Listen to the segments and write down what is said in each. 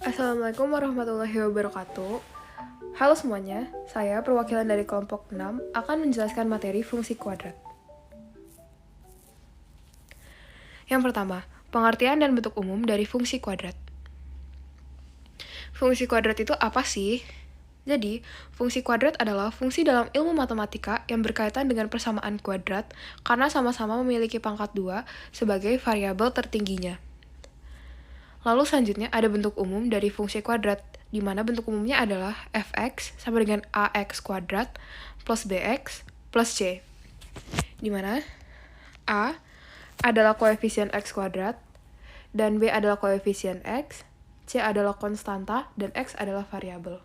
Assalamualaikum warahmatullahi wabarakatuh. Halo semuanya, saya perwakilan dari kelompok 6 akan menjelaskan materi fungsi kuadrat. Yang pertama, pengertian dan bentuk umum dari fungsi kuadrat. Fungsi kuadrat itu apa sih? Jadi, fungsi kuadrat adalah fungsi dalam ilmu matematika yang berkaitan dengan persamaan kuadrat karena sama-sama memiliki pangkat 2 sebagai variabel tertingginya. Lalu selanjutnya ada bentuk umum dari fungsi kuadrat, di mana bentuk umumnya adalah fx sama dengan ax kuadrat plus bx plus c. Di mana a adalah koefisien x kuadrat, dan b adalah koefisien x, c adalah konstanta, dan x adalah variabel.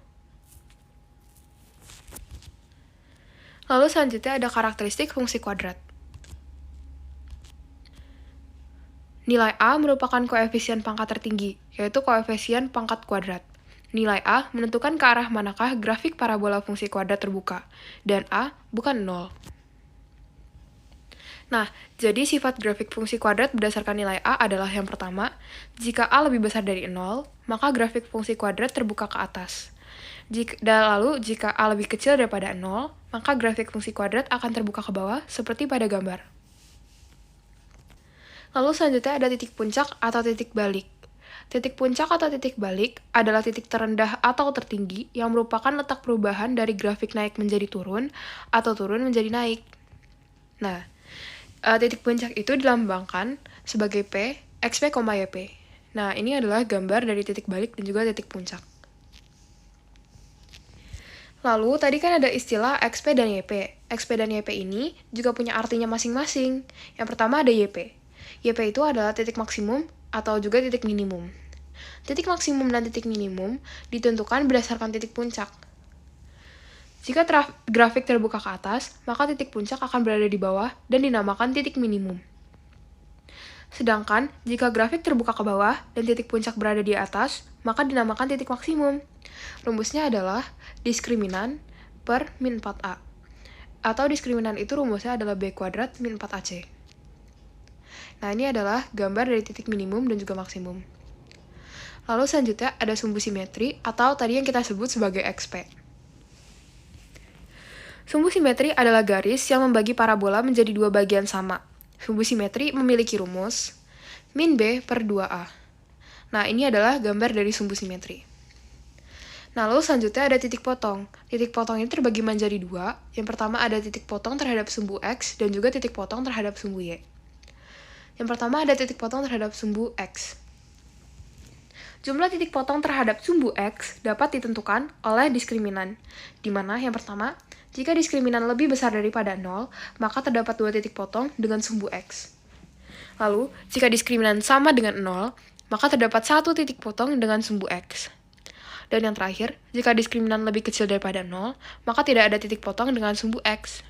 Lalu selanjutnya ada karakteristik fungsi kuadrat. Nilai A merupakan koefisien pangkat tertinggi, yaitu koefisien pangkat kuadrat. Nilai A menentukan ke arah manakah grafik parabola fungsi kuadrat terbuka, dan A bukan 0. Nah, jadi sifat grafik fungsi kuadrat berdasarkan nilai A adalah yang pertama, jika A lebih besar dari 0, maka grafik fungsi kuadrat terbuka ke atas. Lalu, jika A lebih kecil daripada 0, maka grafik fungsi kuadrat akan terbuka ke bawah, seperti pada gambar. Lalu selanjutnya ada titik puncak atau titik balik. Titik puncak atau titik balik adalah titik terendah atau tertinggi yang merupakan letak perubahan dari grafik naik menjadi turun atau turun menjadi naik. Nah, titik puncak itu dilambangkan sebagai P, XP, YP. Nah, ini adalah gambar dari titik balik dan juga titik puncak. Lalu, tadi kan ada istilah XP dan YP. XP dan YP ini juga punya artinya masing-masing. Yang pertama ada YP. YP itu adalah titik maksimum atau juga titik minimum. Titik maksimum dan titik minimum ditentukan berdasarkan titik puncak. Jika grafik terbuka ke atas, maka titik puncak akan berada di bawah dan dinamakan titik minimum. Sedangkan, jika grafik terbuka ke bawah dan titik puncak berada di atas, maka dinamakan titik maksimum. Rumusnya adalah diskriminan per min 4A. Atau diskriminan itu rumusnya adalah B kuadrat min 4AC. Nah, ini adalah gambar dari titik minimum dan juga maksimum. Lalu selanjutnya ada sumbu simetri atau tadi yang kita sebut sebagai XP. Sumbu simetri adalah garis yang membagi parabola menjadi dua bagian sama. Sumbu simetri memiliki rumus min B per 2A. Nah, ini adalah gambar dari sumbu simetri. Nah, lalu selanjutnya ada titik potong. Titik potong ini terbagi menjadi dua. Yang pertama ada titik potong terhadap sumbu X dan juga titik potong terhadap sumbu Y. Yang pertama ada titik potong terhadap sumbu X. Jumlah titik potong terhadap sumbu X dapat ditentukan oleh diskriminan, di mana yang pertama, jika diskriminan lebih besar daripada 0, maka terdapat dua titik potong dengan sumbu X. Lalu, jika diskriminan sama dengan 0, maka terdapat satu titik potong dengan sumbu X. Dan yang terakhir, jika diskriminan lebih kecil daripada 0, maka tidak ada titik potong dengan sumbu X.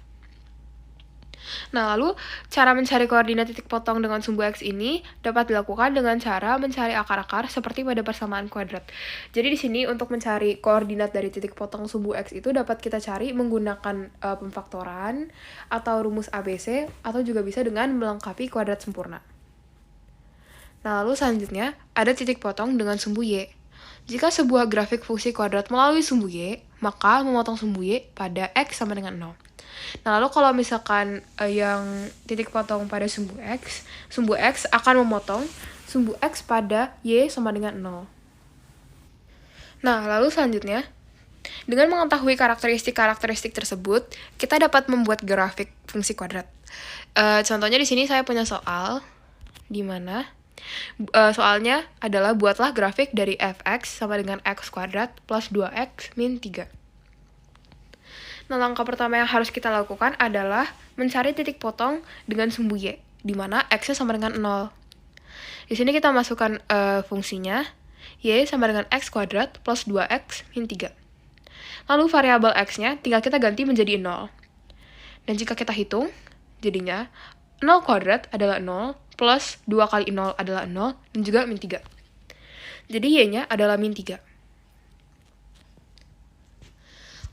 Nah, lalu cara mencari koordinat titik potong dengan sumbu X ini dapat dilakukan dengan cara mencari akar-akar seperti pada persamaan kuadrat. Jadi di sini untuk mencari koordinat dari titik potong sumbu X itu dapat kita cari menggunakan pemfaktoran atau rumus ABC atau juga bisa dengan melengkapi kuadrat sempurna. Nah, lalu selanjutnya ada titik potong dengan sumbu Y. Jika sebuah grafik fungsi kuadrat melalui sumbu Y, maka memotong sumbu Y pada X sama dengan 0. Nah, lalu kalau misalkan yang titik potong pada sumbu X akan memotong sumbu X pada Y sama dengan 0. Nah, lalu selanjutnya, dengan mengetahui karakteristik-karakteristik tersebut, kita dapat membuat grafik fungsi kuadrat. Contohnya di sini saya punya soal, di mana soalnya adalah buatlah grafik dari fx sama dengan x kuadrat plus 2x min 3. Nah, langkah pertama yang harus kita lakukan adalah mencari titik potong dengan sumbu Y, di mana X-nya sama dengan 0. Di sini kita masukkan fungsinya, Y sama dengan X kuadrat plus 2X min 3. Lalu variabel X-nya tinggal kita ganti menjadi 0. Dan jika kita hitung, jadinya 0 kuadrat adalah 0, plus 2 kali 0 adalah 0, dan juga min 3. Jadi Y-nya adalah min 3.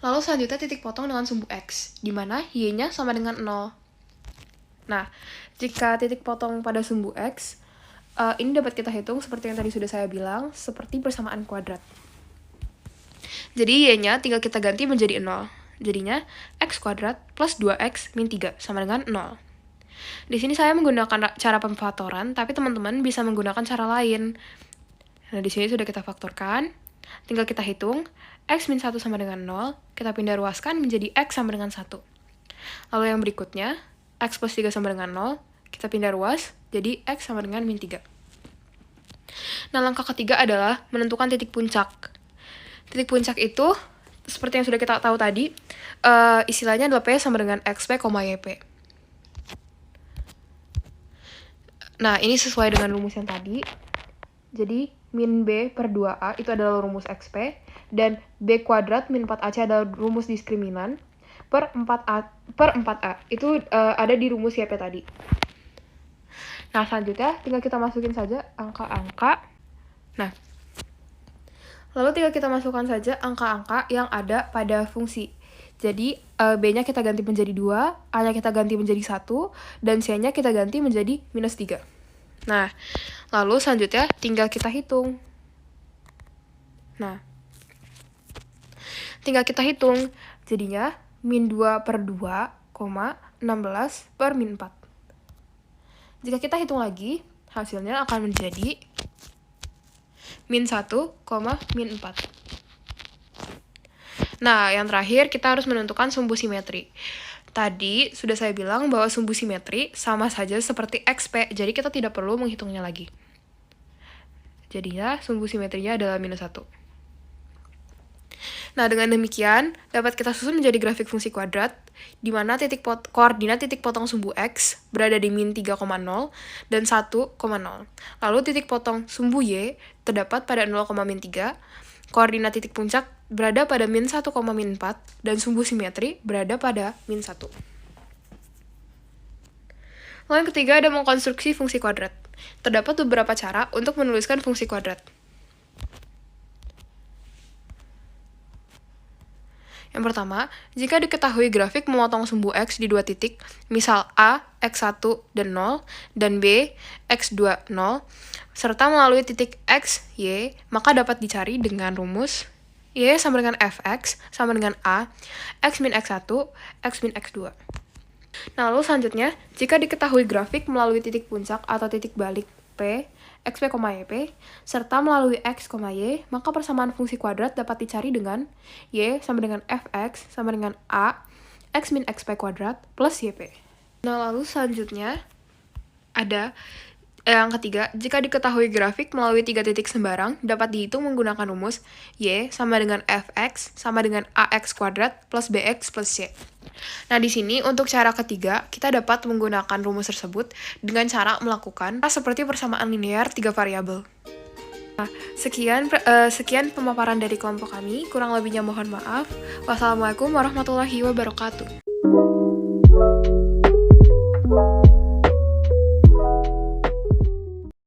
Lalu selanjutnya titik potong dengan sumbu X, di mana Y-nya sama dengan 0. Nah, jika titik potong pada sumbu X, ini dapat kita hitung seperti yang tadi sudah saya bilang, seperti persamaan kuadrat. Jadi Y-nya tinggal kita ganti menjadi 0. Jadinya X kuadrat plus 2X min 3 sama dengan 0. Di sini saya menggunakan cara pemfaktoran, tapi teman-teman bisa menggunakan cara lain. Nah, di sini sudah kita faktorkan. Tinggal kita hitung, X min 1 sama dengan 0, kita pindah ruaskan menjadi X sama dengan 1. Lalu yang berikutnya, X plus 3 sama dengan 0, kita pindah ruas, jadi X sama dengan min 3. Nah, langkah ketiga adalah menentukan titik puncak. Titik puncak itu, seperti yang sudah kita tahu tadi, istilahnya adalah P sama dengan XP, YP. Nah, ini sesuai dengan rumus yang tadi. Jadi, min B per 2A itu adalah rumus XP, dan B kuadrat min 4AC adalah rumus diskriminan, per 4A itu ada di rumus YP tadi. Nah, selanjutnya tinggal kita masukin saja angka-angka. Nah, lalu tinggal kita masukkan saja angka-angka yang ada pada fungsi. Jadi, B-nya kita ganti menjadi 2, A-nya kita ganti menjadi 1, dan C-nya kita ganti menjadi minus 3. Nah, lalu selanjutnya tinggal kita hitung. Nah, tinggal kita hitung. Jadinya, min 2 per 2, 16 per min 4. Jika kita hitung lagi, hasilnya akan menjadi min 1, min 4. Nah, yang terakhir kita harus menentukan sumbu simetri. Tadi sudah saya bilang bahwa sumbu simetri sama saja seperti XP, jadi kita tidak perlu menghitungnya lagi. Jadinya sumbu simetrinya adalah minus 1. Nah, dengan demikian dapat kita susun menjadi grafik fungsi kuadrat, di mana koordinat titik potong sumbu X berada di min 3,0 dan 1,0. Lalu titik potong sumbu Y terdapat pada 0, min 3, koordinat titik puncak berada pada min 1, min 4, dan sumbu simetri berada pada min 1. Lalu yang ketiga ada mengkonstruksi fungsi kuadrat. Terdapat beberapa cara untuk menuliskan fungsi kuadrat. Yang pertama, jika diketahui grafik memotong sumbu X di dua titik, misal A, X1 dan 0, dan B, X2, 0, serta melalui titik X, Y, maka dapat dicari dengan rumus Y sama dengan Fx sama dengan A, X min X1, X min X2. Nah, lalu selanjutnya, jika diketahui grafik melalui titik puncak atau titik balik P, XP, YP, serta melalui X, Y, maka persamaan fungsi kuadrat dapat dicari dengan Y sama dengan Fx sama dengan A, X min XP kuadrat plus YP. Nah, lalu selanjutnya ada yang ketiga, jika diketahui grafik melalui tiga titik sembarang, dapat dihitung menggunakan rumus Y sama dengan Fx sama dengan Ax kuadrat plus Bx plus C. Nah, di sini untuk cara ketiga, kita dapat menggunakan rumus tersebut dengan cara melakukan seperti persamaan linear tiga variabel. Nah, sekian pemaparan dari kelompok kami, kurang lebihnya mohon maaf. Wassalamualaikum warahmatullahi wabarakatuh.